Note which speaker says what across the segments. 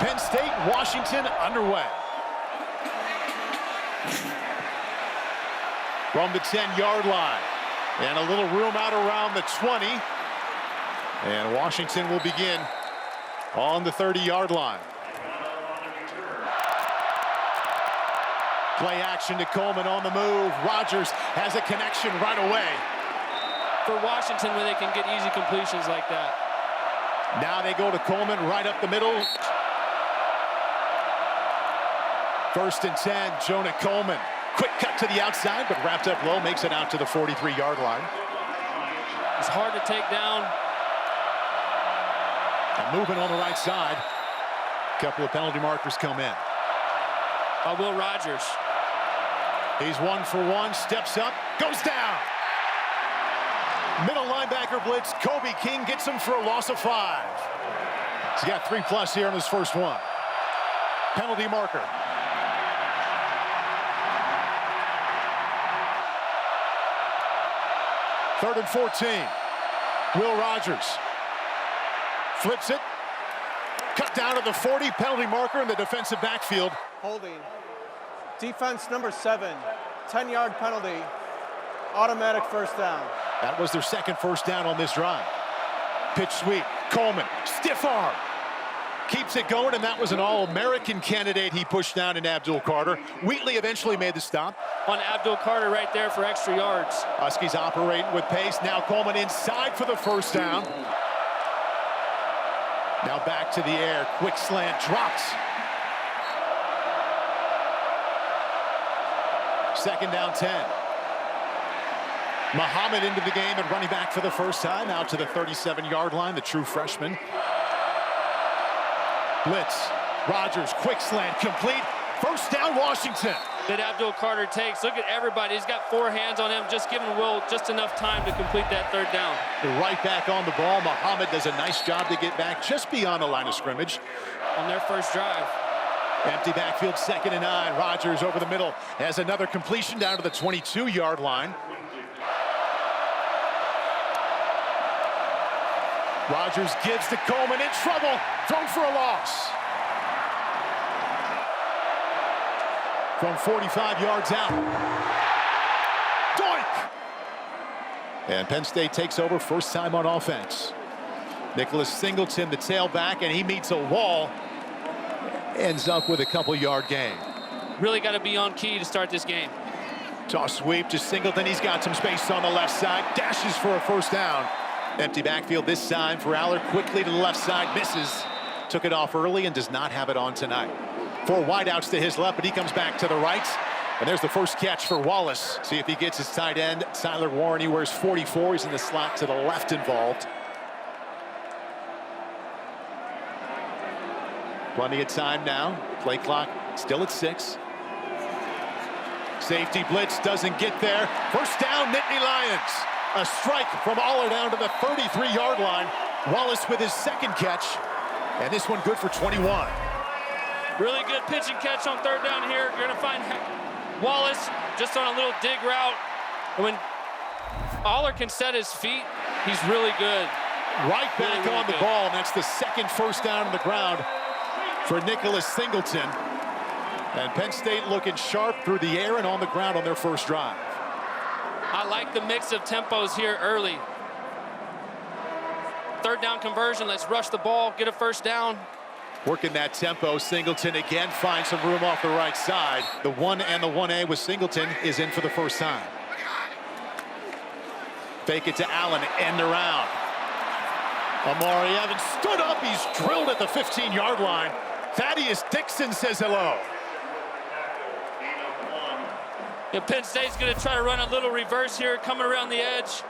Speaker 1: Penn State, Washington underway. From the 10-yard line. And a little room out around the 20. And Washington will begin on the 30-yard line. Play action to Coleman on the move. Rogers has a connection right away.
Speaker 2: For Washington, where they can get easy completions like that.
Speaker 1: Now they go to Coleman right up the middle. 1st and 10, Jonah Coleman. Quick cut to the outside, but wrapped up low, makes it out to the 43-yard line.
Speaker 2: It's hard to take down.
Speaker 1: And moving on the right side. A couple of penalty markers come in.
Speaker 2: Will Rogers.
Speaker 1: He's 1 for 1, steps up, goes down. Middle linebacker blitz, Kobe King gets him for a loss of 5. He's got 3+ here on his first one. Penalty marker. Third and 14. Will Rogers flips it. Cut down to the 40. Penalty marker in the defensive backfield.
Speaker 3: Holding. Defense number 7. 10-yard penalty. Automatic first down.
Speaker 1: That was their second first down on this drive. Pitch sweep. Coleman. Stiff arm. Keeps it going, and that was an All-American candidate he pushed down in Abdul Carter. Wheatley eventually made the stop.
Speaker 2: On Abdul Carter right there for extra yards.
Speaker 1: Huskies operating with pace. Now Coleman inside for the first down. Now back to the air. Quick slant. Drops. Second down 10. Muhammad into the game and running back for the first time. Out to the 37-yard line, the true freshman. Blitz. Rogers, quick slant, complete. First down, Washington.
Speaker 2: That Abdul Carter takes. Look at everybody. He's got 4 hands on him, just giving Will just enough time to complete that third down.
Speaker 1: Right back on the ball. Muhammad does a nice job to get back just beyond the line of scrimmage.
Speaker 2: On their first drive.
Speaker 1: Empty backfield, 2nd and 9. Rogers over the middle has another completion down to the 22-yard line. Rogers gives to Coleman, in trouble, thrown for a loss. From 45 yards out. Doink! And Penn State takes over first time on offense. Nicholas Singleton, the tailback, and he meets a wall. Ends up with a couple-yard gain.
Speaker 2: Really got to be on key to start this game.
Speaker 1: Toss sweep to Singleton. He's got some space on the left side. Dashes for a first down. Empty backfield this time for Allar. Quickly to the left side. Misses. Took it off early and does not have it on tonight. 4 wideouts to his left, but he comes back to the right. And there's the first catch for Wallace. See if he gets his tight end. Tyler Warren, he wears 44. He's in the slot to the left involved. Plenty of time now. Play clock still at 6. Safety blitz doesn't get there. First down, Nittany Lions. A strike from Allar down to the 33-yard line. Wallace with his second catch. And this one good for 21.
Speaker 2: Really good pitch and catch on third down here. You're going to find Wallace just on a little dig route. And when Allar can set his feet, he's really good.
Speaker 1: Right back
Speaker 2: really
Speaker 1: on the
Speaker 2: good.
Speaker 1: ball, and that's the second first down on the ground for Nicholas Singleton. And Penn State looking sharp through the air and on the ground on their first drive.
Speaker 2: I like the mix of tempos here early. Third down conversion, let's rush the ball, get a first down.
Speaker 1: Working that tempo, Singleton again finds some room off the right side. The 1 and the 1A with Singleton is in for the first time. Fake it to Allen, end around. Amari Evans stood up, he's drilled at the 15-yard line. Thaddeus Dixon says hello.
Speaker 2: Yeah, Penn State's going to try to run a little reverse here, coming around the edge.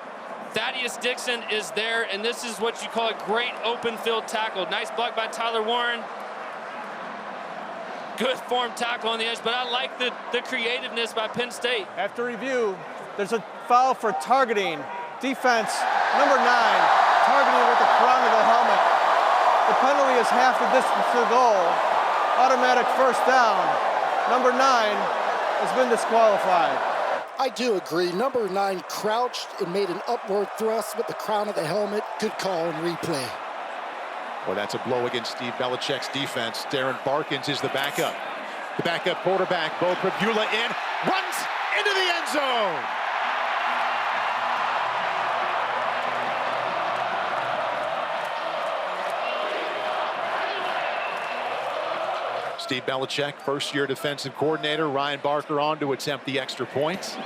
Speaker 2: Thaddeus Dixon is there, and this is what you call a great open field tackle. Nice block by Tyler Warren. Good form tackle on the edge, but I like the creativeness by Penn State.
Speaker 3: After review, there's a foul for targeting. Defense, number 9, targeting with the crown of the helmet. The penalty is half the distance to the goal. Automatic first down. Number 9 has been disqualified.
Speaker 4: I do agree. Number 9 crouched and made an upward thrust with the crown of the helmet. Good call and replay.
Speaker 1: Well, that's a blow against Steve Belichick's defense. Darren Barkins is the backup. The backup quarterback, Bo Pribula in, runs into the end zone. Steve Belichick, first-year defensive coordinator. Ryan Barker on to attempt the extra points.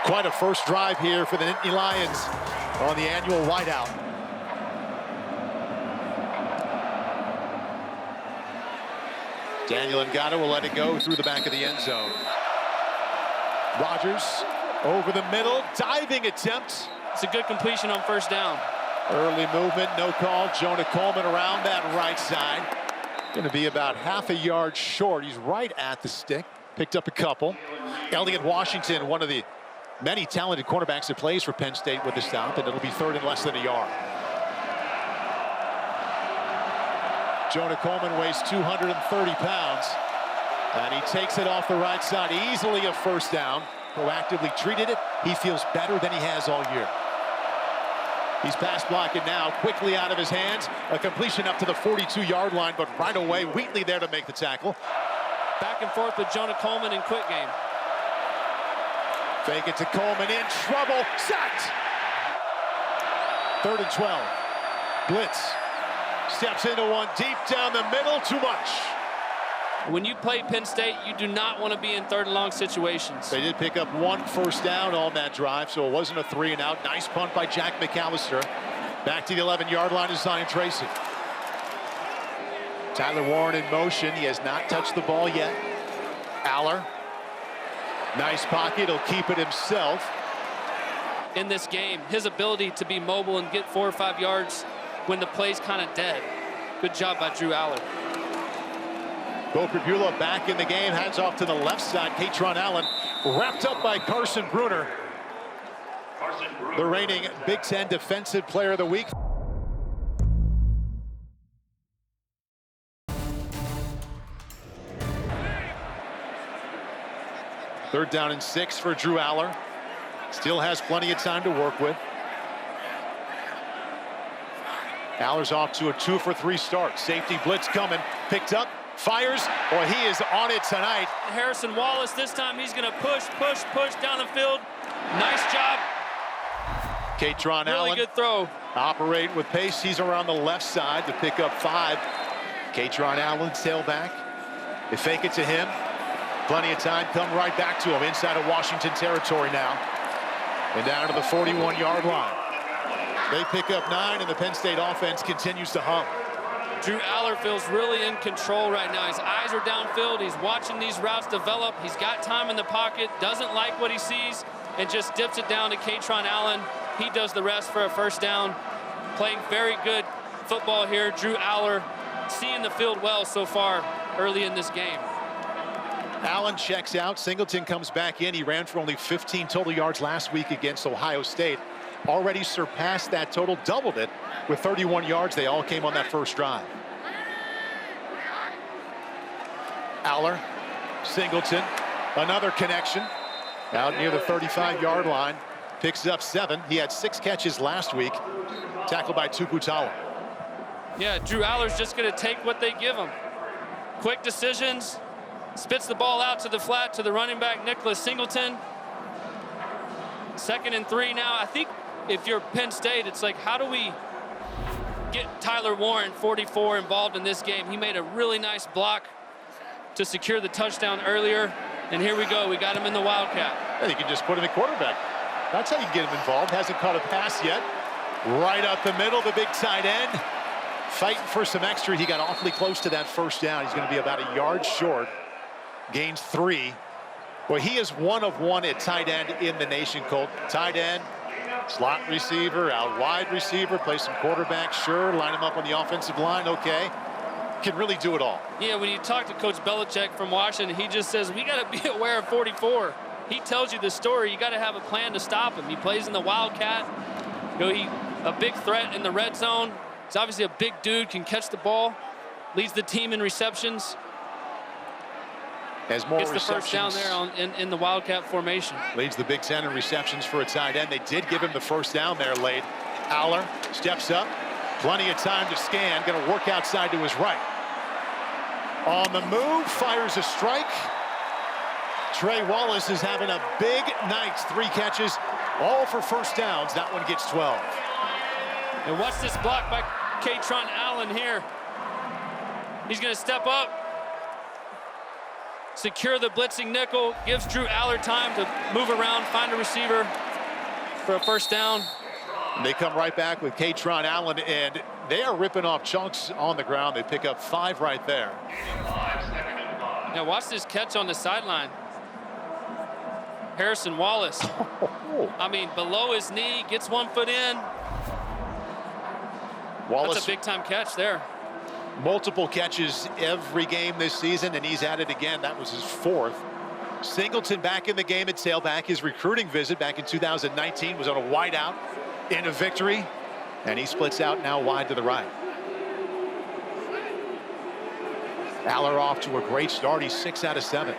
Speaker 1: Quite a first drive here for the Nittany Lions on the annual whiteout. Daniel Ngata will let it go through the back of the end zone. Rodgers over the middle, diving attempt.
Speaker 2: It's a good completion on first down.
Speaker 1: Early movement, no call. Jonah Coleman around that right side. Going to be about half a yard short. He's right at the stick. Picked up a couple. Elliott Washington, one of the many talented cornerbacks that plays for Penn State with the stop, and it'll be third and less than a yard. Jonah Coleman weighs 230 pounds, and he takes it off the right side. Easily a first down. Proactively treated it. He feels better than he has all year. He's pass blocking now, quickly out of his hands. A completion up to the 42-yard line, but right away, Wheatley there to make the tackle.
Speaker 2: Back and forth with Jonah Coleman in quick game.
Speaker 1: Fake it to Coleman, in trouble, sacked. 3rd and 12. Blitz. Steps into one deep down the middle, too much.
Speaker 2: When you play Penn State, you do not want to be in third and long situations.
Speaker 1: They did pick up one first down on that drive, so it wasn't a 3 and out. Nice punt by Jack McAllister. Back to the 11-yard line is Zion Tracy. Tyler Warren in motion. He has not touched the ball yet. Allar. Nice pocket. He'll keep it himself.
Speaker 2: In this game, his ability to be mobile and get 4 or 5 yards when the play's kind of dead. Good job by Drew Allar.
Speaker 1: Bo Pribula back in the game, hands off to the left side. Katron Allen wrapped up by Carson Bruner. The reigning Big Ten Defensive Player of the Week. Third down and 6 for Drew Allar. Still has plenty of time to work with. Allar's off to a 2-for-3 start. Safety blitz coming, picked up. Fires, or he is on it tonight.
Speaker 2: Harrison Wallace, this time he's going to push down the field. Nice job.
Speaker 1: Katron Allen.
Speaker 2: Really good throw.
Speaker 1: Operate with pace. He's around the left side to pick up 5. Katron Allen, tailback. They fake it to him. Plenty of time, come right back to him inside of Washington territory now. And down to the 41-yard line. They pick up 9, and the Penn State offense continues to hum.
Speaker 2: Drew Allar feels really in control right now. His eyes are downfield. He's watching these routes develop. He's got time in the pocket, doesn't like what he sees, and just dips it down to Katron Allen. He does the rest for a first down. Playing very good football here. Drew Allar seeing the field well so far early in this game.
Speaker 1: Allen checks out. Singleton comes back in. He ran for only 15 total yards last week against Ohio State. Already surpassed that total, doubled it with 31 yards. They all came on that first drive. Allar, Singleton, another connection out near the 35-yard line. Picks up 7. He had 6 catches last week. Tackled by Tukutala.
Speaker 2: Yeah, Drew Allar's just going to take what they give him. Quick decisions. Spits the ball out to the flat to the running back, Nicholas Singleton. 2nd and 3 now. I think if you're Penn State, it's like, how do we get Tyler Warren, 44, involved in this game? He made a really nice block to secure the touchdown earlier. And here we go. We got him in the Wildcat.
Speaker 1: Yeah, you can just put him at quarterback. That's how you get him involved. Hasn't caught a pass yet. Right up the middle, the big tight end. Fighting for some extra. He got awfully close to that first down. He's going to be about a yard short. Gains 3. Well, he is 1 of 1 at tight end in the nation, Colt. Tight end, slot receiver, out wide receiver, play some quarterback, sure. Line him up on the offensive line, okay. Can really do it all.
Speaker 2: Yeah, when you talk to Coach Belichick from Washington, he just says, we got to be aware of 44. He tells you the story. You got to have a plan to stop him. He plays in the Wildcat. You know, he a big threat in the red zone. He's obviously a big dude, can catch the ball, leads the team in receptions.
Speaker 1: Has more
Speaker 2: gets the
Speaker 1: receptions.
Speaker 2: first down there in the Wildcat formation.
Speaker 1: Leads the Big Ten in receptions for a tight end. They did give him the first down there late. Allar steps up, Plenty of time to scan. Going to work outside to his right. On the move, fires a strike. Trey Wallace is having a big night. 3 catches, all for first downs. That one gets 12.
Speaker 2: And watch this block by Katron Allen here. He's going to step up, secure the blitzing nickel, gives Drew Allar time to move around, find a receiver for a first down.
Speaker 1: And they come right back with Katron Allen, and they are ripping off chunks on the ground. They pick up 5 right there.
Speaker 2: Now watch this catch on the sideline. Harrison Wallace. I mean, below his knee, gets 1 foot in.
Speaker 1: Wallace,
Speaker 2: that's a big-time catch there.
Speaker 1: Multiple catches every game this season, and he's at it again. That was his 4th. Singleton back in the game at tailback. His recruiting visit back in 2019 was on a wideout in a victory, and he splits out now wide to the right. Allar off to a great start. He's 6 out of 7.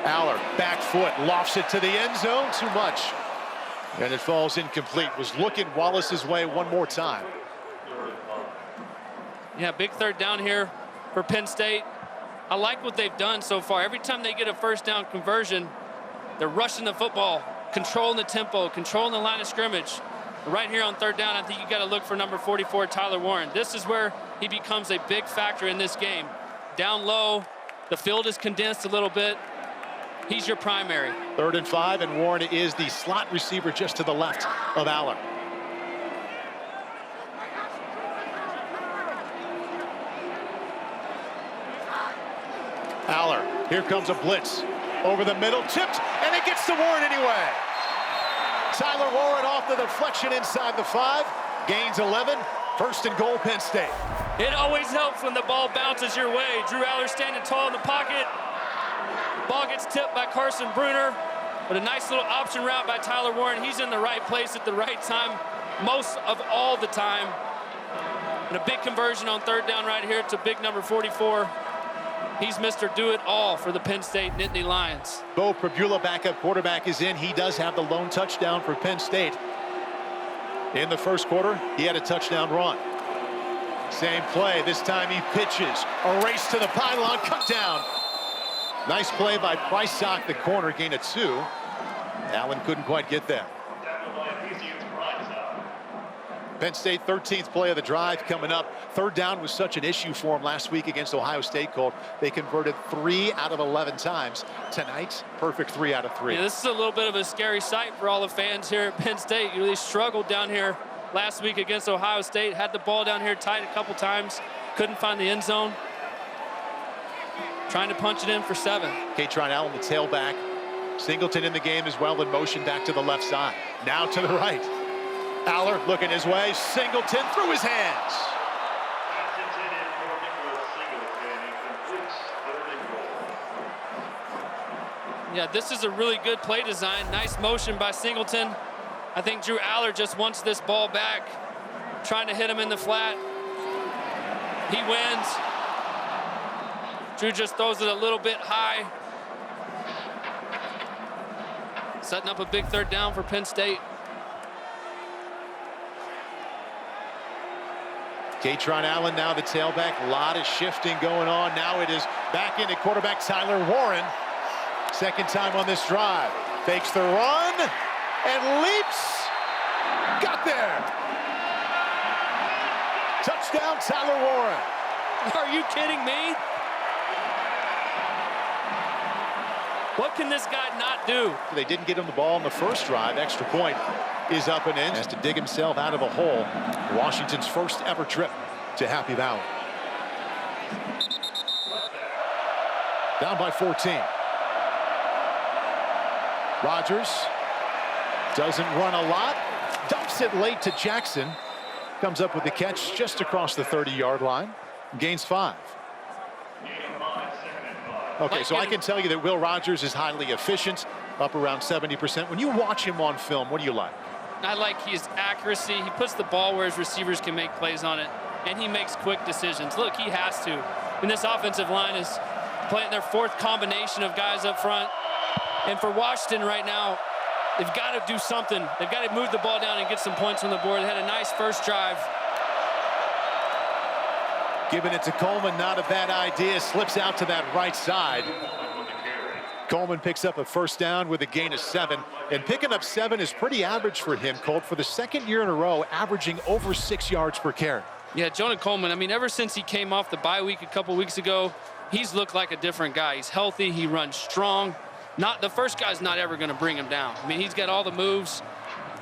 Speaker 1: Allar, back foot, lofts it to the end zone. Too much. And it falls incomplete. Was looking Wallace's way one more time.
Speaker 2: Yeah, big third down here for Penn State. I like what they've done so far. Every time they get a first down conversion, they're rushing the football, controlling the tempo, controlling the line of scrimmage. Right here on third down, I think you got to look for number 44, Tyler Warren. This is where he becomes a big factor in this game. Down low, the field is condensed a little bit. He's your primary.
Speaker 1: 3rd and 5, and Warren is the slot receiver just to the left of Allar. Allar, here comes a blitz. Over the middle, tipped, and it gets to Warren anyway. Tyler Warren off the deflection inside the 5. Gains 11. 1st and goal, Penn State.
Speaker 2: It always helps when the ball bounces your way. Drew Allar standing tall in the pocket. Ball gets tipped by Carson Bruner, but a nice little option route by Tyler Warren. He's in the right place at the right time most of all the time. And a big conversion on third down right here to big number 44. He's Mr. Do-It-All for the Penn State Nittany Lions.
Speaker 1: Bo Prabula, backup quarterback, is in. He does have the lone touchdown for Penn State. In the first quarter, he had a touchdown run. Same play. This time he pitches. A race to the pylon, cut down. Nice play by Prysock, the corner, gain of 2. Allen couldn't quite get there. Penn State 13th play of the drive coming up. Third down was such an issue for him last week against Ohio State. They converted 3 out of 11 times. Tonight, perfect 3 out of 3.
Speaker 2: Yeah, this is a little bit of a scary sight for all the fans here at Penn State. You really struggled down here last week against Ohio State. Had the ball down here tight a couple times. Couldn't find the end zone. Trying to punch it in for 7.
Speaker 1: Katron Allen, the tailback. Singleton in the game as well, in motion back to the left side. Now to the right. Allar looking his way. Singleton through his hands.
Speaker 2: Yeah, this is a really good play design. Nice motion by Singleton. I think Drew Allar just wants this ball back. Trying to hit him in the flat. He wins. Drew just throws it a little bit high. Setting up a big third down for Penn State.
Speaker 1: Katron Allen now the tailback. A lot of shifting going on. Now it is back into quarterback Tyler Warren. Second time on this drive. Fakes the run and leaps. Got there. Touchdown, Tyler Warren.
Speaker 2: Are you kidding me? What can this guy not do?
Speaker 1: They didn't get him the ball in the first drive. Extra point is up and in. Has to dig himself out of a hole. Washington's first ever trip to Happy Valley. Down by 14. Rodgers doesn't run a lot. Dumps it late to Jackson. Comes up with the catch just across the 30-yard line. Gains 5. Okay, so I can tell you that Will Rogers is highly efficient, up around 70%. When you watch him on film, what do you like?
Speaker 2: I like his accuracy. He puts the ball where his receivers can make plays on it, and he makes quick decisions. Look, he has to. And this offensive line is playing their 4th combination of guys up front. And for Washington right now, They've got to do something. They've got to move the ball down and get some points on the board. They had a nice first drive.
Speaker 1: Giving it to Coleman, not a bad idea. Slips out to that right side. Coleman picks up a first down with a gain of 7. And picking up 7 is pretty average for him, Colt, for the second year in a row, averaging over 6 yards per carry.
Speaker 2: Yeah, Jonah Coleman, I mean, ever since he came off the bye week a couple weeks ago, he's looked like a different guy. He's healthy, he runs strong. The first guy's not ever going to bring him down. I mean, he's got all the moves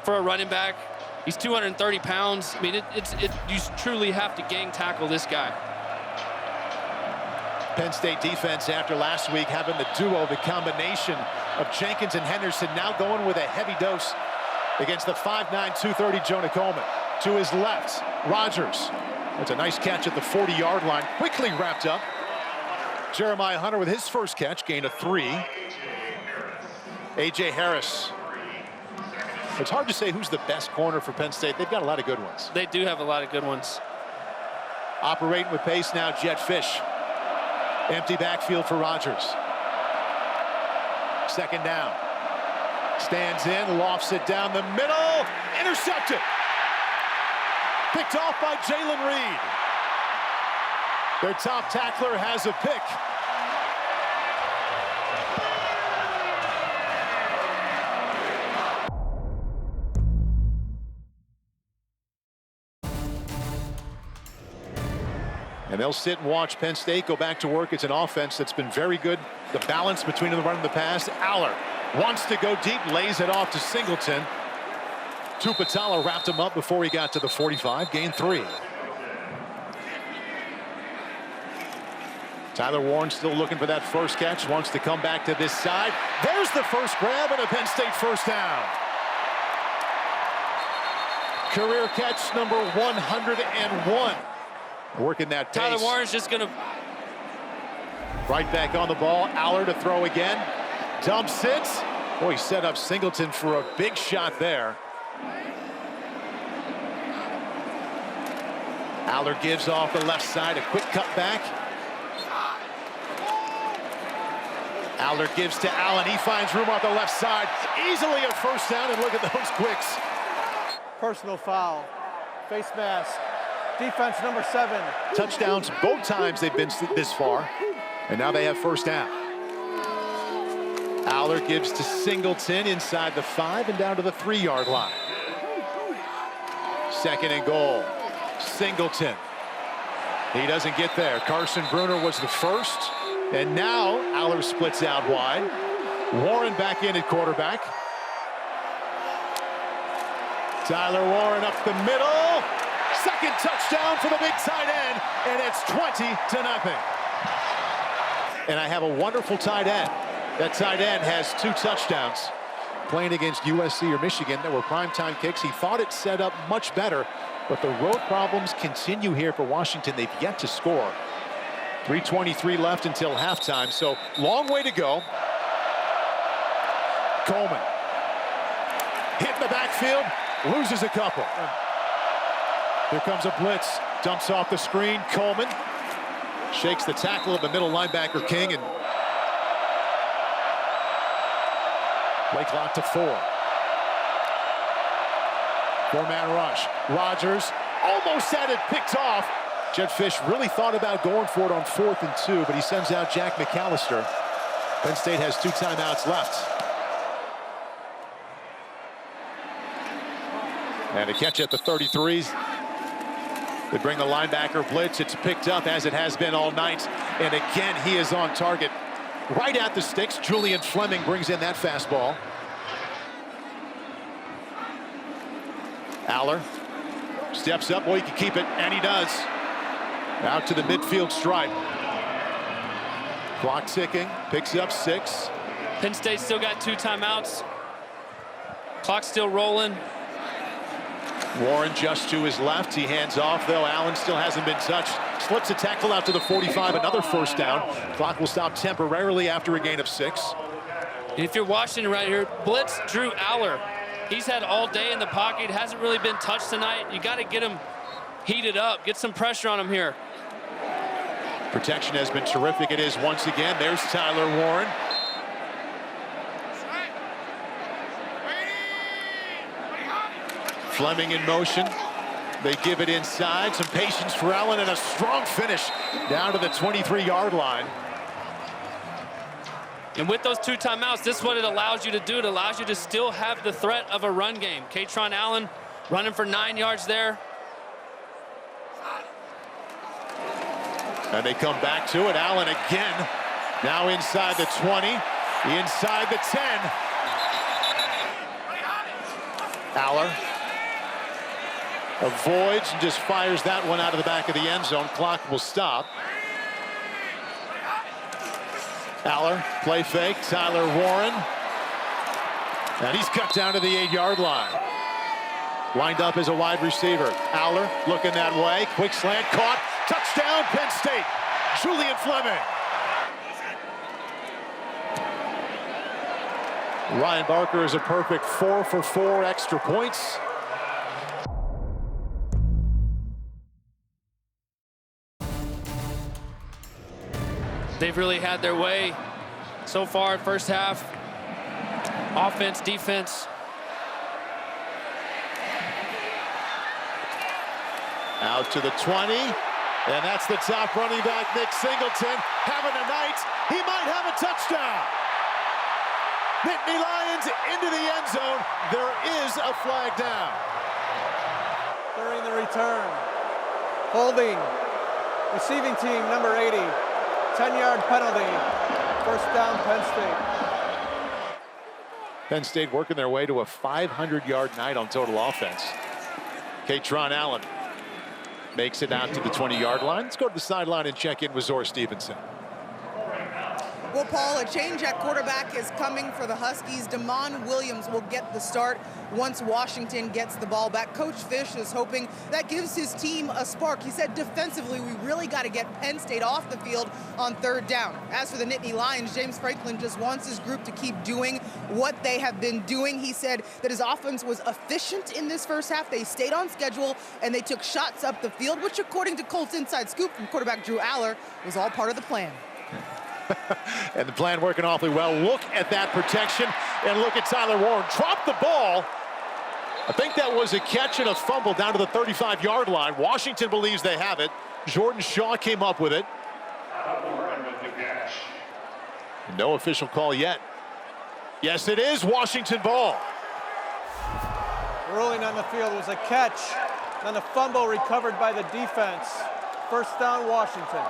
Speaker 2: for a running back. He's 230 pounds. I mean, you truly have to gang tackle this guy.
Speaker 1: Penn State defense after last week having the duo, the combination of Jenkins and Henderson, now going with a heavy dose against the 5'9", 230 Jonah Coleman. To his left, Rogers. That's a nice catch at the 40-yard line. Quickly wrapped up. Jeremiah Hunter with his first catch, gain of 3. A.J. Harris. It's hard to say who's the best corner for Penn State. They've got a lot of good ones.
Speaker 2: They do have a lot of good ones.
Speaker 1: Operating with pace now, Jett Fish. Empty backfield for Rogers. Second down. Stands in, lofts it down the middle. Intercepted. Picked off by Jalen Reed. Their top tackler has a pick. And they'll sit and watch Penn State go back to work. It's an offense that's been very good. The balance between the run and the pass. Allar wants to go deep, lays it off to Singleton. Tupatala wrapped him up before he got to the 45, gain 3. Tyler Warren still looking for that first catch, wants to come back to this side. There's the first grab and a Penn State first down. Career catch number 101. Working that pace.
Speaker 2: Tyler Warren's just going to...
Speaker 1: Right back on the ball. Allar to throw again. Dumps it. Boy, he set up Singleton for a big shot there. Allar gives off the left side. A quick cut back. Allar gives to Allen. He finds room off the left side. Easily a first down, and look at those quicks.
Speaker 3: Personal foul. Face mask. Defense number 7.
Speaker 1: Touchdowns both times they've been this far. And now they have first down. Allar gives to Singleton inside the 5 and down to the 3-yard line. Second and goal. Singleton. He doesn't get there. Carson Bruner was the first. And now Allar splits out wide. Warren back in at quarterback. Tyler Warren up the middle. Second touchdown for the big tight end, and it's 20-0. And I have a wonderful tight end. That tight end has 2 touchdowns. Playing against USC or Michigan, there were primetime kicks. He thought it set up much better, but the road problems continue here for Washington. They've yet to score. 3:23 left until halftime, so long way to go. Coleman. Hit in the backfield, loses a couple. Here comes a blitz, dumps off the screen. Coleman shakes the tackle of the middle linebacker King, and play clock to 4. 4-man rush. Rogers almost had it picked off. Jett Fish really thought about going for it on 4th and 2, but he sends out Jack McAllister. Penn State has 2 timeouts left. And a catch at the 33s. They bring the linebacker blitz. It's picked up as it has been all night. And again, he is on target. Right at the sticks. Julian Fleming brings in that fastball. Allar steps up. Boy, he can keep it, and he does. Out to the midfield stripe. Clock ticking. Picks up 6.
Speaker 2: Penn State still got 2 timeouts. Clock still rolling.
Speaker 1: Warren just to his left. He hands off, though. Allen still hasn't been touched. Slips a tackle out to the 45. Another first down. Clock will stop temporarily after a gain of 6.
Speaker 2: If you're Washington right here, blitz Drew Allar. He's had all day in the pocket. Hasn't really been touched tonight. You got to get him heated up. Get some pressure on him here.
Speaker 1: Protection has been terrific. It is once again. There's Tyler Warren. Fleming in motion. They give it inside. Some patience for Allen and a strong finish down to the 23-yard line.
Speaker 2: And with those 2 timeouts, this is what it allows you to do. It allows you to still have the threat of a run game. Katron Allen running for 9 yards there.
Speaker 1: And they come back to it. Allen again. Now inside the 20, inside the 10. Allar avoids and just fires that one out of the back of the end zone. Clock will stop. Allar, play fake, Tyler Warren. And he's cut down to the 8-yard line. Lined up as a wide receiver. Allar looking that way, quick slant, caught, touchdown, Penn State. Julian Fleming. Ryan Barker is a perfect 4 for 4 extra points.
Speaker 2: They've really had their way so far first half. Offense, defense.
Speaker 1: Out to the 20, and that's the top running back, Nick Singleton, having a night. He might have a touchdown. Nittany Lions into the end zone. There is a flag down.
Speaker 3: During the return. Holding. Receiving team, number 80. 10-yard penalty. First down, Penn State.
Speaker 1: Penn State working their way to a 500-yard night on total offense. Katron Allen makes it out to the 20-yard line. Let's go to the sideline and check in with Zora Stevenson.
Speaker 5: Well, Paul, a change at quarterback is coming for the Huskies. Damon Williams will get the start once Washington gets the ball back. Coach Fish is hoping that gives his team a spark. He said defensively, we really got to get Penn State off the field on 3rd down. As for the Nittany Lions, James Franklin just wants his group to keep doing what they have been doing. He said that his offense was efficient in this first half. They stayed on schedule, and they took shots up the field, which, according to Colts Inside Scoop from quarterback Drew Allar, was all part of the plan.
Speaker 1: And the plan working awfully well. Look at that protection, and look at Tyler Warren drop the ball. I think that was a catch and a fumble down to the 35-yard line. Washington believes they have it. Jordan Shaw came up with it. No official call yet. Yes, it is Washington ball.
Speaker 3: Ruling on the field was a catch, then a fumble recovered by the defense. First down, Washington.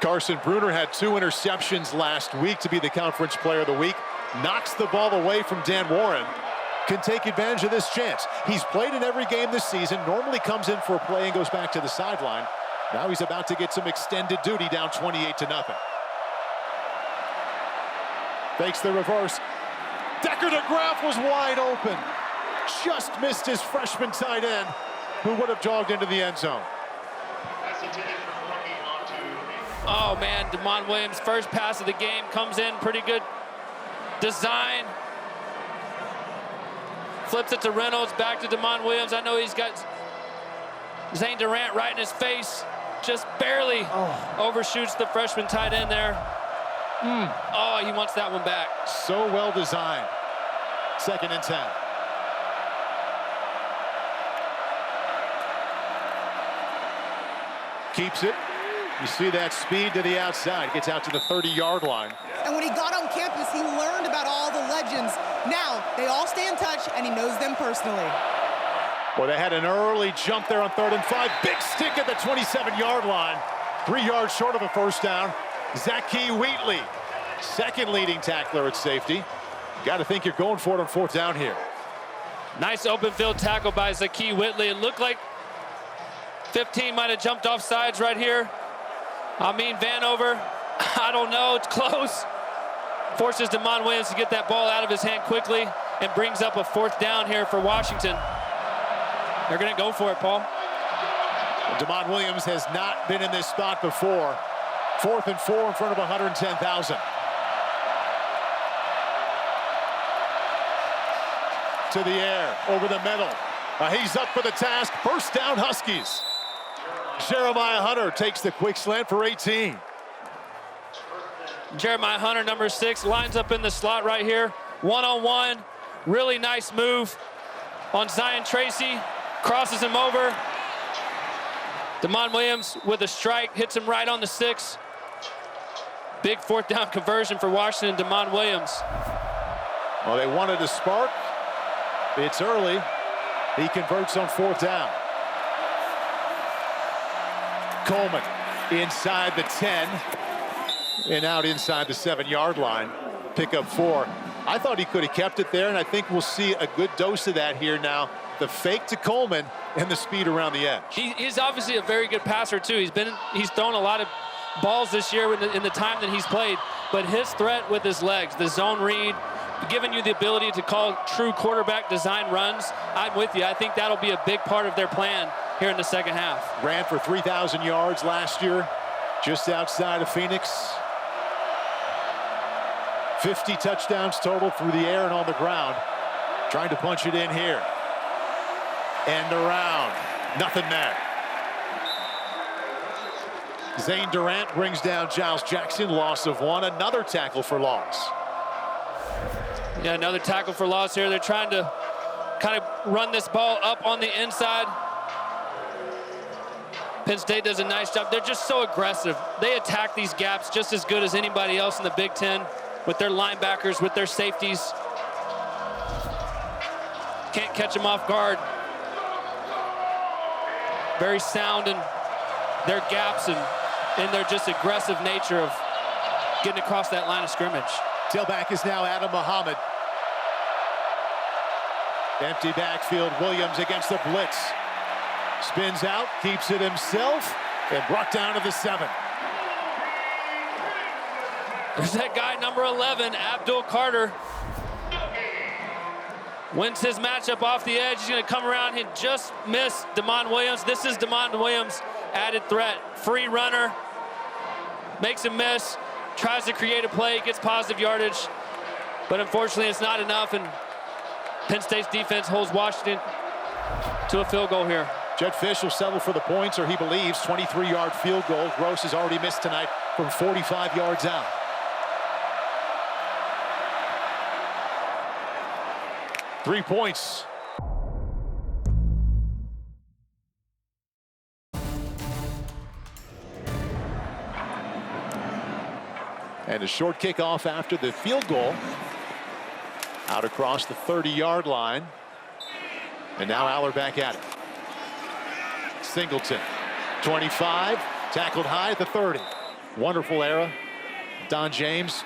Speaker 1: Carson Bruner had 2 interceptions last week to be the conference player of the week. Knocks the ball away from Dan Warren. Can take advantage of this chance. He's played in every game this season. Normally comes in for a play and goes back to the sideline. Now he's about to get some extended duty, down 28-0. Fakes the reverse. Decker DeGraff was wide open. Just missed his freshman tight end, who would have jogged into the end zone.
Speaker 2: Oh, man, Damon Williams, first pass of the game, comes in, pretty good design. Flips it to Reynolds, back to Damon Williams. I know he's got Zane Durant right in his face. Just barely overshoots the freshman tight end there. Oh, he wants that one back.
Speaker 1: So well designed. 2nd and 10. Keeps it. You see that speed to the outside. Gets out to the 30-yard line.
Speaker 5: And when he got on campus, he learned about all the legends. Now, they all stay in touch, and he knows them personally.
Speaker 1: Well, they had an early jump there on 3rd and 5. Big stick at the 27-yard line. 3 yards short of a first down. Zachy Wheatley, 2nd leading tackler at safety. Got to think you're going for it on 4th down here.
Speaker 2: Nice open field tackle by Zachy Wheatley. It looked like 15 might have jumped off sides right here. Vanover, I don't know, it's close. Forces Damon Williams to get that ball out of his hand quickly and brings up a 4th down here for Washington. They're gonna go for it, Paul.
Speaker 1: Damon Williams has not been in this spot before. 4th and 4 in front of 110,000. To the air, over the middle. He's up for the task. First down, Huskies. Jeremiah Hunter takes the quick slant for 18.
Speaker 2: Jeremiah Hunter, number 6, lines up in the slot right here. One-on-one, really nice move. on Zion Tracy, crosses him over. Damon Williams with a strike, hits him right on the 6. Big 4th down conversion for Washington, Damon Williams.
Speaker 1: Well, they wanted a spark. It's early. He converts on 4th down. Coleman inside the 10 and out inside the 7-yard line. Pick up 4. I thought he could have kept it there, and I think we'll see a good dose of that here now. The fake to Coleman and the speed around the edge.
Speaker 2: He's obviously a very good passer too. He's thrown a lot of balls this year in the time that he's played, but his threat with his legs, the zone read, giving you the ability to call true quarterback design runs, I'm with you. I think that'll be a big part of their plan here in the second half.
Speaker 1: Ran for 3,000 yards last year, just outside of Phoenix. 50 touchdowns total through the air and on the ground. Trying to punch it in here. And around. Nothing there. Zane Durant brings down Giles Jackson. Loss of 1. Another tackle for loss.
Speaker 2: Yeah, another tackle for loss here. They're trying to kind of run this ball up on the inside. Penn State does a nice job. They're just so aggressive. They attack these gaps just as good as anybody else in the Big Ten with their linebackers, with their safeties. Can't catch them off guard. Very sound in their gaps and in their just aggressive nature of getting across that line of scrimmage.
Speaker 1: Tailback is now Adam Muhammad. Empty backfield, Williams against the blitz. Spins out, keeps it himself, and brought down to the 7.
Speaker 2: There's that guy, number 11, Abdul Carter. Wins his matchup off the edge. He's going to come around and just miss Damon Williams. This is Damon Williams' added threat. Free runner, makes him miss, tries to create a play, gets positive yardage, but unfortunately it's not enough, and Penn State's defense holds Washington to a field goal here.
Speaker 1: Jed Fish will settle for the points, or he believes. 23-yard field goal. Gross has already missed tonight from 45 yards out. Three points. And a short kickoff after the field goal. Out across the 30-yard line. And now Allar back at it. Singleton, 25, tackled high at the 30. Wonderful era. Don James,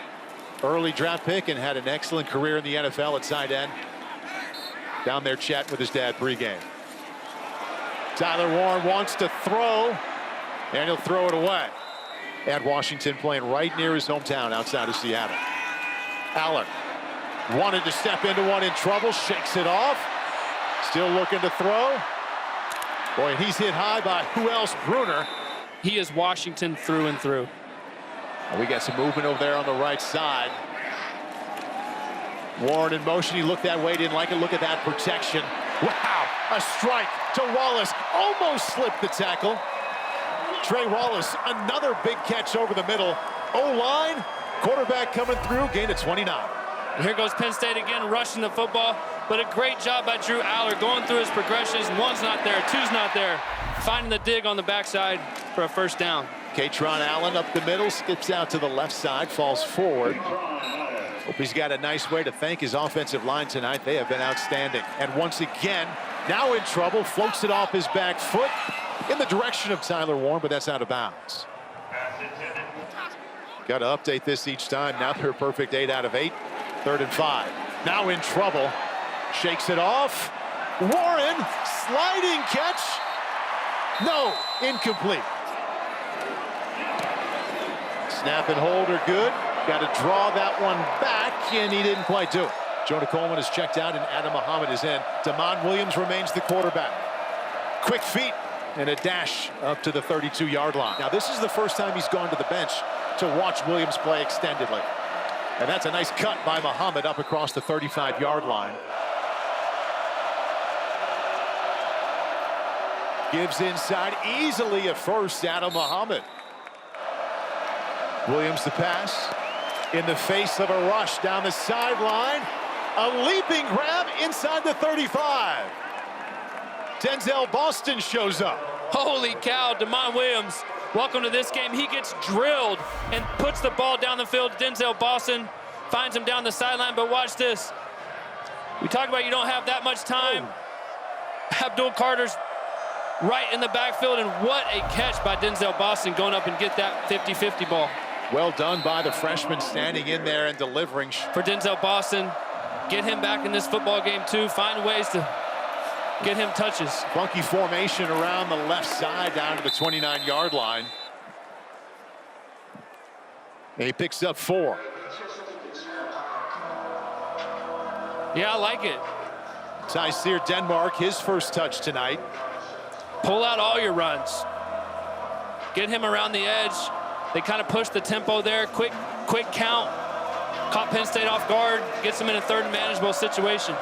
Speaker 1: early draft pick, and had an excellent career in the NFL at side end. Down there chatting with his dad pregame. Tyler Warren wants to throw, and he'll throw it away. And Washington playing right near his hometown outside of Seattle. Allar wanted to step into one, in trouble, shakes it off. Still looking to throw. Boy, he's hit high by who else? Bruner.
Speaker 2: He is Washington through and through.
Speaker 1: And we got some movement over there on the right side. Warren in motion. He looked that way, didn't like it. Look at that protection. Wow, a strike to Wallace. Almost slipped the tackle. Trey Wallace, another big catch over the middle. O-line, quarterback coming through, gain of 29.
Speaker 2: And here goes Penn State again, rushing the football. But a great job by Drew Allar going through his progressions. One's not there, two's not there. Finding the dig on the backside for a first down.
Speaker 1: Katron Allen up the middle, skips out to the left side, falls forward. Hope he's got a nice way to thank his offensive line tonight. They have been outstanding. And once again, now in trouble, floats it off his back foot in the direction of Tyler Warren, but that's out of bounds. Got to update this each time. Now they're a perfect 8 out of 8. 3rd and 5. Now in trouble. Shakes it off. Warren, sliding catch. No, incomplete. Snap and hold are good. Got to draw that one back, and he didn't quite do it. Jonah Coleman is checked out, and Adam Muhammad is in. Damon Williams remains the quarterback. Quick feet and a dash up to the 32-yard line. Now, this is the first time he's gone to the bench to watch Williams play extendedly. And that's a nice cut by Muhammad up across the 35-yard line. Gives inside, easily a first, Adam Muhammad. Williams the pass, in the face of a rush down the sideline. A leaping grab inside the 35. Denzel Boston shows up.
Speaker 2: Holy cow, Demond Williams, welcome to this game. He gets drilled and puts the ball down the field. Denzel Boston finds him down the sideline, but watch this. We talk about you don't have that much time. Abdul Carter's right in the backfield, and what a catch by Denzel Boston going up and get that 50-50 ball.
Speaker 1: Well done by the freshman standing in there and delivering.
Speaker 2: For Denzel Boston, get him back in this football game too. Find ways to get him touches.
Speaker 1: Funky formation around the left side down to the 29-yard line. And he picks up 4.
Speaker 2: Yeah, I like it.
Speaker 1: Tyseer Denmark, his first touch tonight.
Speaker 2: Pull out all your runs. Get him around the edge. They kind of push the tempo there. Quick count. Caught Penn State off guard. Gets them in a third and manageable situation.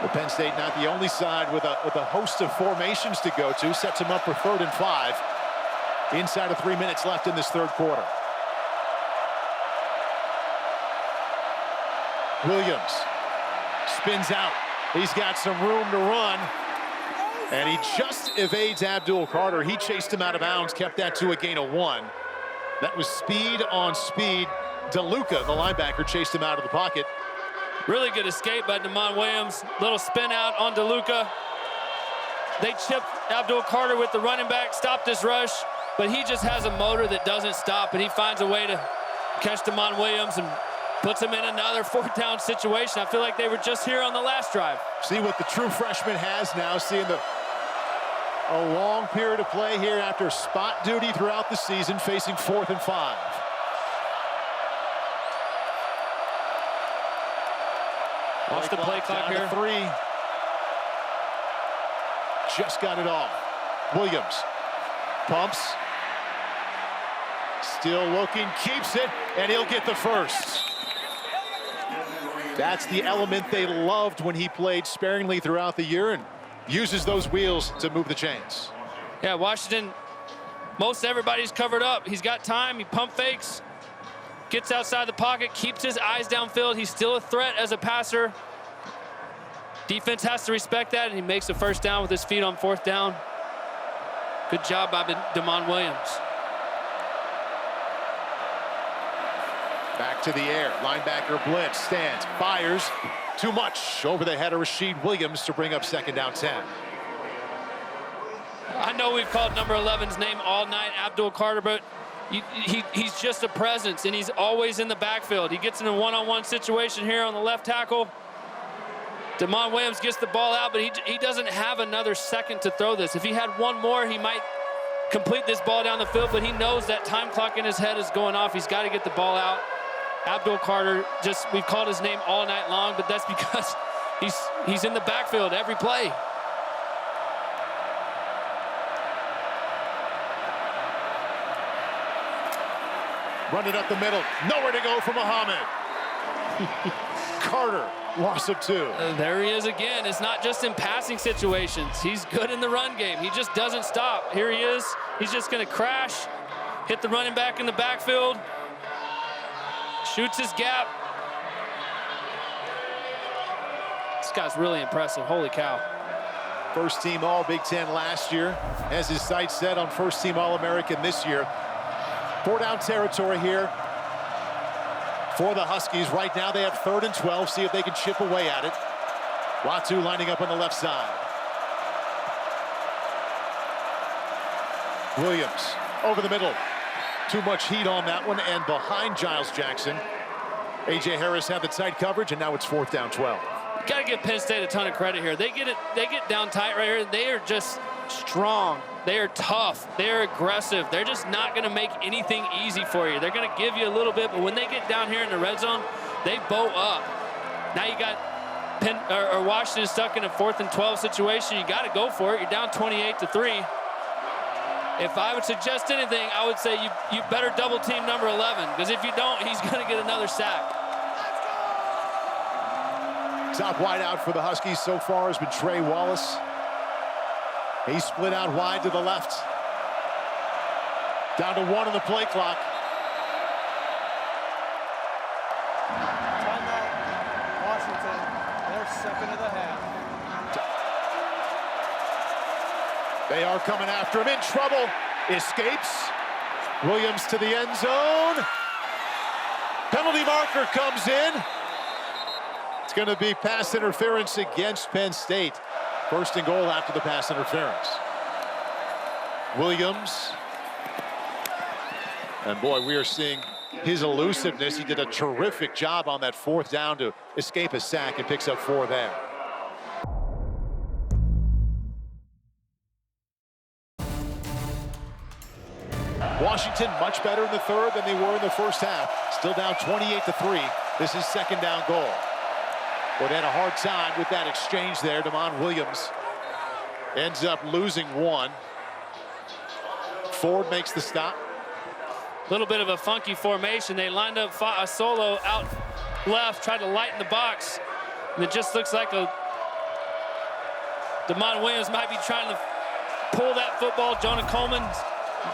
Speaker 1: Well, Penn State not the only side with a host of formations to go to. Sets them up for 3rd and 5. Inside of 3 minutes left in this third quarter. Williams spins out. He's got some room to run. And he just evades Abdul Carter. He chased him out of bounds, kept that to a gain of 1. That was speed on speed. DeLuca, the linebacker, chased him out of the pocket.
Speaker 2: Really good escape by Demond Williams. Little spin out on DeLuca. They chipped Abdul Carter with the running back, stopped his rush, but he just has a motor that doesn't stop, and he finds a way to catch Demond Williams and puts him in another 4th down situation. I feel like they were just here on the last drive.
Speaker 1: See what the true freshman has now, seeing a long period of play here after spot duty throughout the season, facing 4th and 5.
Speaker 2: Watch the play clock here.
Speaker 1: 3. Just got it off. Williams pumps. Still looking, keeps it, and he'll get the first. That's the element they loved when he played sparingly throughout the year and uses those wheels to move the chains.
Speaker 2: Yeah, Washington, most everybody's covered up. He's got time, he pump fakes, gets outside the pocket, keeps his eyes downfield. He's still a threat as a passer. Defense has to respect that, and he makes the first down with his feet on 4th down. Good job by Demond Williams.
Speaker 1: Back to the air, linebacker blitz, stands, fires, too much over the head of Rasheed Williams to bring up 2nd down 10.
Speaker 2: I know we've called number 11's name all night, Abdul Carter, but he's just a presence, and he's always in the backfield. He gets in a one-on-one situation here on the left tackle. Demond Williams gets the ball out, but he doesn't have another second to throw this. If he had one more, he might complete this ball down the field, but he knows that time clock in his head is going off. He's got to get the ball out. Abdul Carter, we've called his name all night long, but that's because he's in the backfield every play.
Speaker 1: Running up the middle, nowhere to go for Muhammad. Carter, loss of 2.
Speaker 2: There he is again. It's not just in passing situations. He's good in the run game. He just doesn't stop. Here he is. He's just going to crash, hit the running back in the backfield, shoots his gap. This guy's really impressive. Holy cow.
Speaker 1: First team All Big Ten last year. Has his sights set on first team All-American this year. 4 down territory here for the Huskies. Right now they have 3rd and 12. See if they can chip away at it. Watu lining up on the left side. Williams over the middle. Too much heat on that one, and behind Giles Jackson. A.J. Harris had the tight coverage, and now it's 4th down 12.
Speaker 2: Got to give Penn State a ton of credit here. They get down tight right here. They are just strong. They are tough. They are aggressive. They're just not going to make anything easy for you. They're going to give you a little bit, but when they get down here in the red zone, they bow up. Now you got Washington stuck in a 4th and 12 situation. You got to go for it. You're down 28-3. If I would suggest anything, I would say you better double team number 11, because if you don't, he's going to get another sack.
Speaker 1: Top wide out for the Huskies so far has been Trey Wallace. He split out wide to the left. Down to 1 on the play clock.
Speaker 3: Step into the half.
Speaker 1: They are coming after him, in trouble. Escapes. Williams to the end zone. Penalty marker comes in. It's going to be pass interference against Penn State. First and goal after the pass interference. Williams. And boy, we are seeing his elusiveness. He did a terrific job on that fourth down to escape a sack and picks up 4 there. Washington much better in the third than they were in the first half. Still down 28-3. This is second down goal. But they had a hard time with that exchange there. Damon Williams ends up losing 1. Ford makes the stop.
Speaker 2: A little bit of a funky formation. They lined up a solo out left, tried to lighten the box. And it just looks like Damon Williams might be trying to pull that football. Jonah Coleman's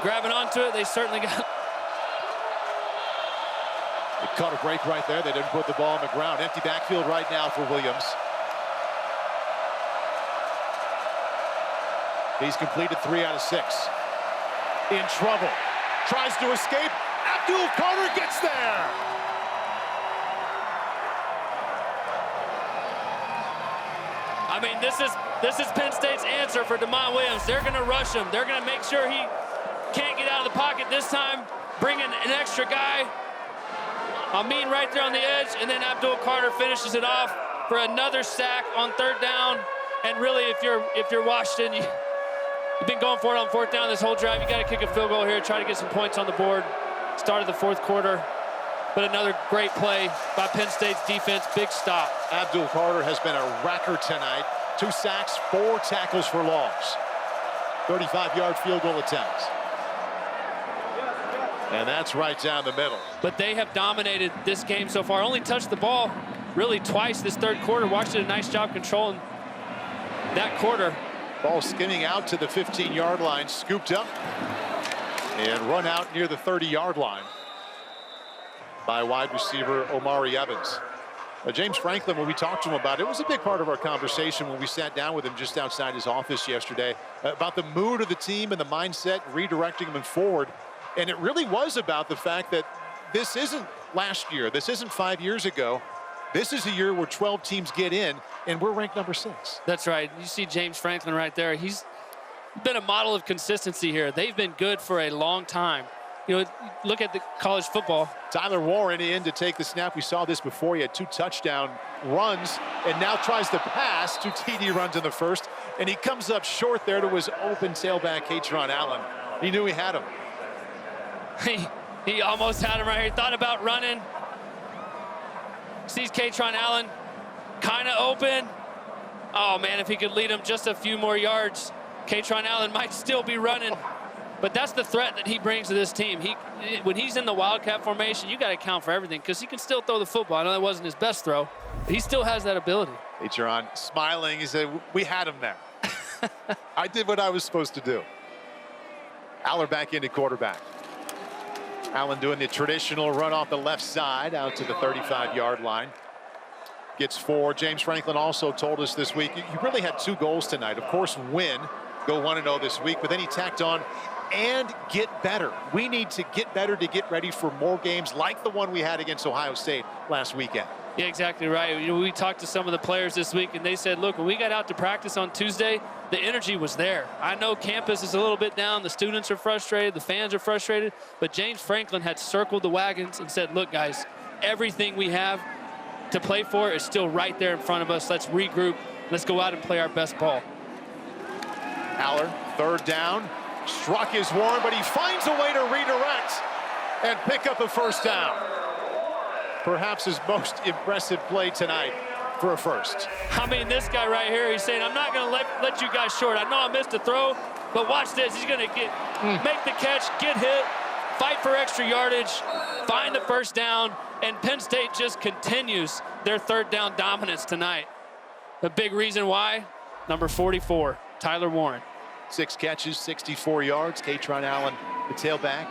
Speaker 2: grabbing onto it. They certainly got...
Speaker 1: They caught a break right there. They didn't put the ball on the ground. Empty backfield right now for Williams. He's completed 3 out of 6. In trouble. Tries to escape. Abdul Carter gets there.
Speaker 2: I mean, this is Penn State's answer for Damon Williams. They're going to rush him. They're going to make sure he can't get out of the pocket this time. Bring in an extra guy. Amin right there on the edge, and then Abdul Carter finishes it off for another sack on third down. And really, if you're Washington, you've been going for it on fourth down this whole drive. You got to kick a field goal here, try to get some points on the board. Started the fourth quarter, but another great play by Penn State's defense. Big stop.
Speaker 1: Abdul Carter has been a wrecker tonight. 2 sacks, 4 tackles for loss. 35-yard field goal attempts. And that's right down the middle.
Speaker 2: But they have dominated this game so far. Only touched the ball really twice this third quarter. Washington did a nice job controlling that quarter.
Speaker 1: Ball skimming out to the 15-yard line, scooped up and run out near the 30-yard line by wide receiver Omari Evans. James Franklin, when we talked to him about it, was a big part of our conversation when we sat down with him just outside his office yesterday about the mood of the team and the mindset, redirecting them forward. And it really was about the fact that this isn't last year. This isn't 5 years ago. This is a year where 12 teams get in, and we're ranked number 6.
Speaker 2: That's right. You see James Franklin right there. He's been a model of consistency here. They've been good for a long time. You know, look at the college football.
Speaker 1: Tyler Warren in to take the snap. We saw this before. He had 2 touchdown runs and now tries to pass. 2 TD runs in the first, and he comes up short there to his open tailback, Katron Allen. He knew he had him.
Speaker 2: He almost had him right here. He thought about running. Sees Katron Allen kind of open. Oh, man, if he could lead him just a few more yards, Katron Allen might still be running. But that's the threat that he brings to this team. When he's in the Wildcat formation, you got to account for everything because he can still throw the football. I know that wasn't his best throw, but he still has that ability.
Speaker 1: Katron smiling. He said, we had him there. I did what I was supposed to do. Allar back into quarterback. Allen doing the traditional run off the left side out to the 35-yard line. Gets 4. James Franklin also told us this week, he really had 2 goals tonight. Of course, win, go 1-0 this week, but then he tacked on and get better. We need to get better to get ready for more games like the one we had against Ohio State last weekend.
Speaker 2: Yeah, exactly right. You know, we talked to some of the players this week, and they said, look, when we got out to practice on Tuesday, the energy was there. I know campus is a little bit down. The students are frustrated. The fans are frustrated. But James Franklin had circled the wagons and said, look, guys, everything we have to play for is still right there in front of us. Let's regroup. Let's go out and play our best ball.
Speaker 1: Allar, third down. Struck is Warren, but he finds a way to redirect and pick up a first down. Perhaps his most impressive play tonight for a first.
Speaker 2: I mean, this guy right here, he's saying, I'm not going to let you guys short. I know I missed a throw, but watch this. He's going to make the catch, get hit, fight for extra yardage, find the first down, and Penn State just continues their third down dominance tonight. The big reason why, number 44, Tyler Warren.
Speaker 1: 6 catches, 64 yards. Katron Allen, the tailback.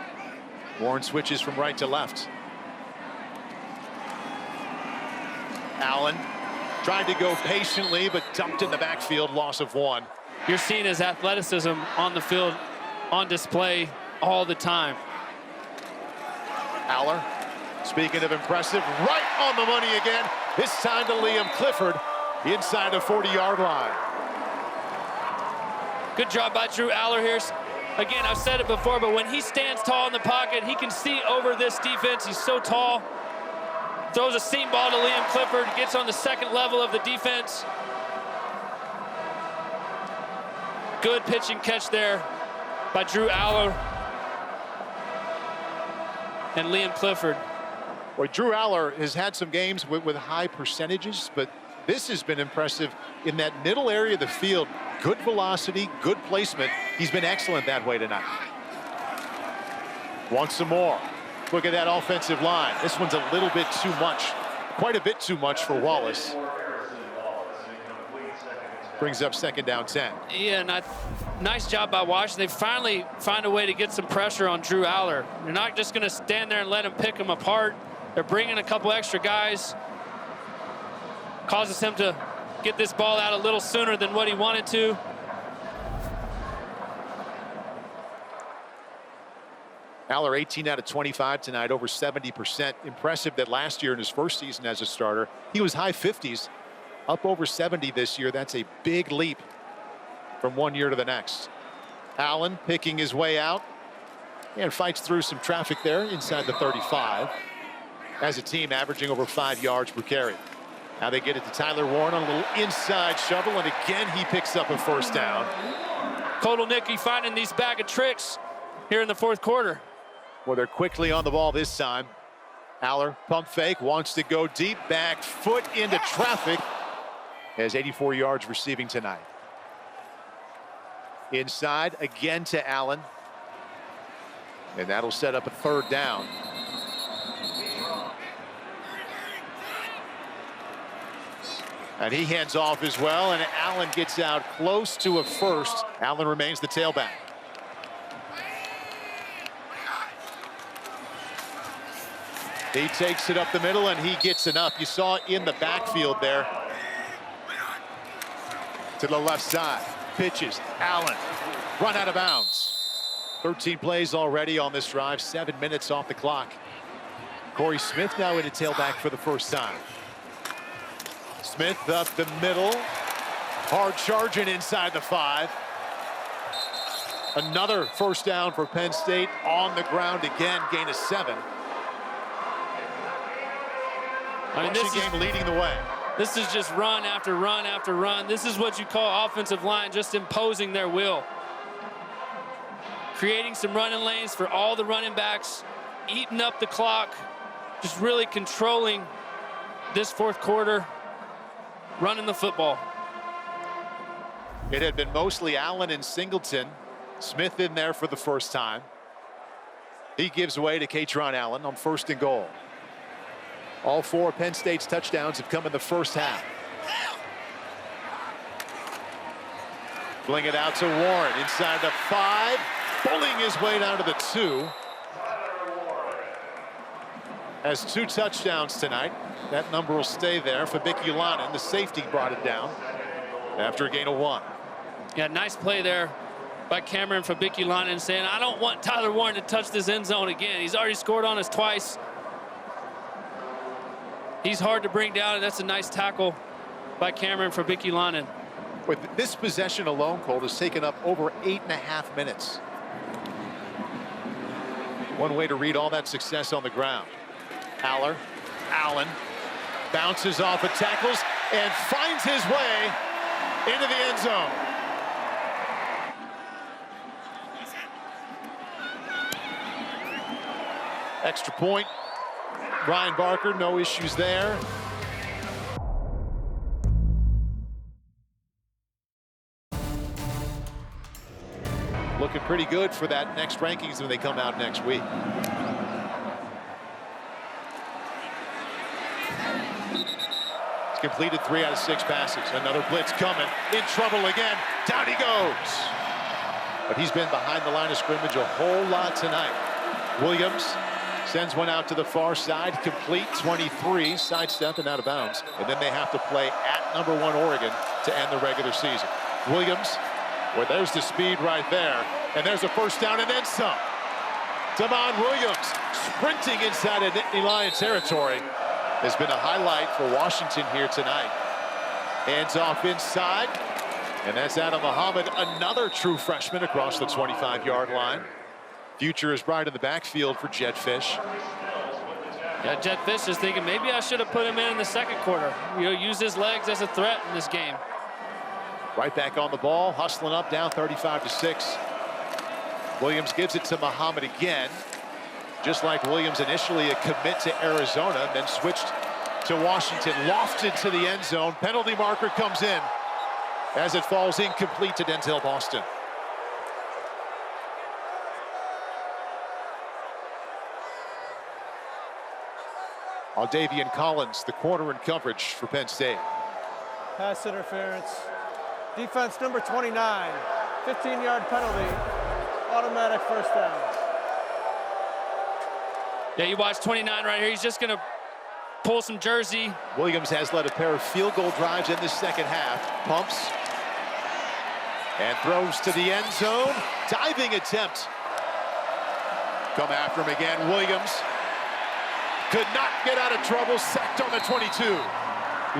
Speaker 1: Warren switches from right to left. Allen Tried to go patiently, but dumped in the backfield, loss of 1.
Speaker 2: You're seeing his athleticism on the field on display all the time.
Speaker 1: Allar, speaking of impressive, right on the money again. This time to Liam Clifford inside the 40-yard line.
Speaker 2: Good job by Drew Allar here. Again, I've said it before, but when he stands tall in the pocket, he can see over this defense. He's so tall. Throws a seam ball to Liam Clifford, gets on the second level of the defense. Good pitch and catch there by Drew Allar and Liam Clifford.
Speaker 1: Well, Drew Allar has had some games with high percentages, but this has been impressive in that middle area of the field. Good velocity, good placement. He's been excellent that way tonight. Want some more. Look at that offensive line. This one's a little bit too much. Quite a bit too much for Wallace. Brings up 2nd down 10.
Speaker 2: Yeah, nice job by Washington. They finally find a way to get some pressure on Drew Allar. You're not just going to stand there and let him pick him apart. They're bringing a couple extra guys. Causes him to get this ball out a little sooner than what he wanted to.
Speaker 1: Allar 18 out of 25 tonight, over 70%. Impressive that last year in his first season as a starter, he was high 50s, up over 70 this year. That's a big leap from one year to the next. Allen picking his way out and fights through some traffic there inside the 35. As a team averaging over 5 yards per carry. Now they get it to Tyler Warren on a little inside shovel, and again he picks up a 1st down.
Speaker 2: Kotelnicki finding these bag of tricks here in the 4th quarter.
Speaker 1: Well, they're quickly on the ball this time. Allar, pump fake, wants to go deep, back foot into traffic. Has 84 yards receiving tonight. Inside, again to Allen. And that'll set up a 3rd down. And he hands off as well, and Allen gets out close to a 1st. Allen remains the tailback. He takes it up the middle, and he gets enough. You saw it in the backfield there. To the left side. Pitches. Allen. Run out of bounds. 13 plays already on this drive. 7 minutes off the clock. Corey Smith now in a tailback for the first time. Smith up the middle. Hard charging inside the 5. Another 1st down for Penn State. On the ground again. Gain of 7.
Speaker 2: I mean, this
Speaker 1: game leading the way.
Speaker 2: This is just run after run after run. This is what you call offensive line just imposing their will. Creating some running lanes for all the running backs, eating up the clock, just really controlling this 4th quarter, running the football.
Speaker 1: It had been mostly Allen and Singleton. Smith in there for the first time. He gives way to Katron Allen on 1st and goal. All 4 of Penn State's touchdowns have come in the first half. Fling it out to Warren inside the 5. Pulling his way down to the 2. Has 2 touchdowns tonight. That number will stay there. Fabiculanen, the safety, brought it down after a gain of 1.
Speaker 2: Yeah, nice play there by Cameron Fabiculanen saying, I don't want Tyler Warren to touch this end zone again. He's already scored on us twice. He's hard to bring down, and that's a nice tackle by Cameron Fabiculanen.
Speaker 1: With this possession alone, Colt, has taken up over 8.5 minutes. One way to read all that success on the ground. Allar, Allen, bounces off of tackles and finds his way into the end zone. Extra point. Ryan Barker, no issues there. Looking pretty good for that next rankings when they come out next week. He's completed 3 out of 6 passes. Another blitz coming. In trouble again. Down he goes. But he's been behind the line of scrimmage a whole lot tonight. Williams Sends one out to the far side, complete, 23, sidestep and out of bounds. And then they have to play at #1 Oregon to end the regular season. Williams, well, there's the speed right there. And there's a first down and then some. Damon Williams sprinting inside of Nittany Lions territory has been a highlight for Washington here tonight. Hands off inside, and that's Adam Muhammad, another true freshman across the 25-yard line. Future is bright in the backfield for Jedd Fisch.
Speaker 2: Yeah, Jedd Fisch is thinking maybe I should have put him in the second quarter. You know, use his legs as a threat in this game.
Speaker 1: Right back on the ball, hustling up, down 35-6. Williams gives it to Muhammad again. Just like Williams initially a commit to Arizona, then switched to Washington, lofted to the end zone. Penalty marker comes in as it falls incomplete to Denzel Boston. Aldavian Collins, the corner in coverage for Penn State.
Speaker 3: Pass interference. Defense number 29. 15-yard penalty. Automatic first down.
Speaker 2: Yeah, you watch 29 right here. He's just going to pull some jersey.
Speaker 1: Williams has led a pair of field goal drives in the second half. Pumps and throws to the end zone. Diving attempt. Come after him again. Williams could not get out of trouble. Sacked on the 22.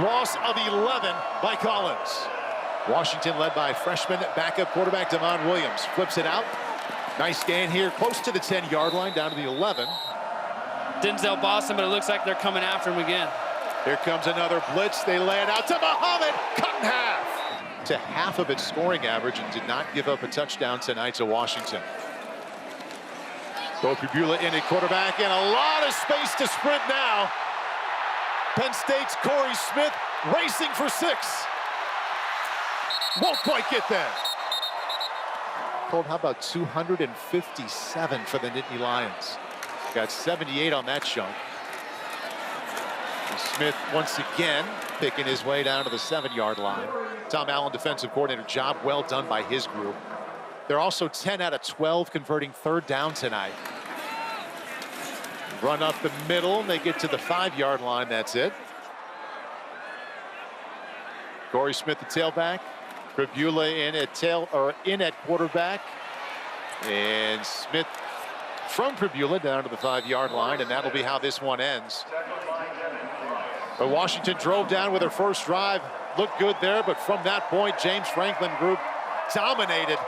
Speaker 1: Loss of 11 by Collins. Washington led by freshman backup quarterback Damon Williams. Flips it out. Nice gain here, close to the 10-yard line, down to the 11.
Speaker 2: Denzel Boston, but it looks like they're coming after him again.
Speaker 1: Here comes another blitz. They lay it out to Muhammad. Cut in half. To half of its scoring average and did not give up a touchdown tonight to Washington. Bo Pribula in at quarterback and a lot of space to sprint now. Penn State's Corey Smith racing for 6. Won't quite get there. How about 257 for the Nittany Lions? Got 78 on that chunk. And Smith once again picking his way down to the 7-yard line. Tom Allen, defensive coordinator, job well done by his group. They're also 10 out of 12 converting third down tonight. Run up the middle, and they get to the 5-yard line. That's it. Corey Smith, the tailback. Pribula in at quarterback. And Smith from Pribula down to the 5-yard line, and that'll be how this one ends. But Washington drove down with their first drive. Looked good there, but from that point, James Franklin group dominated.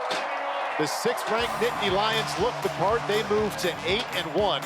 Speaker 1: The 6th-ranked Nittany Lions looked the part. They moved to 8-1.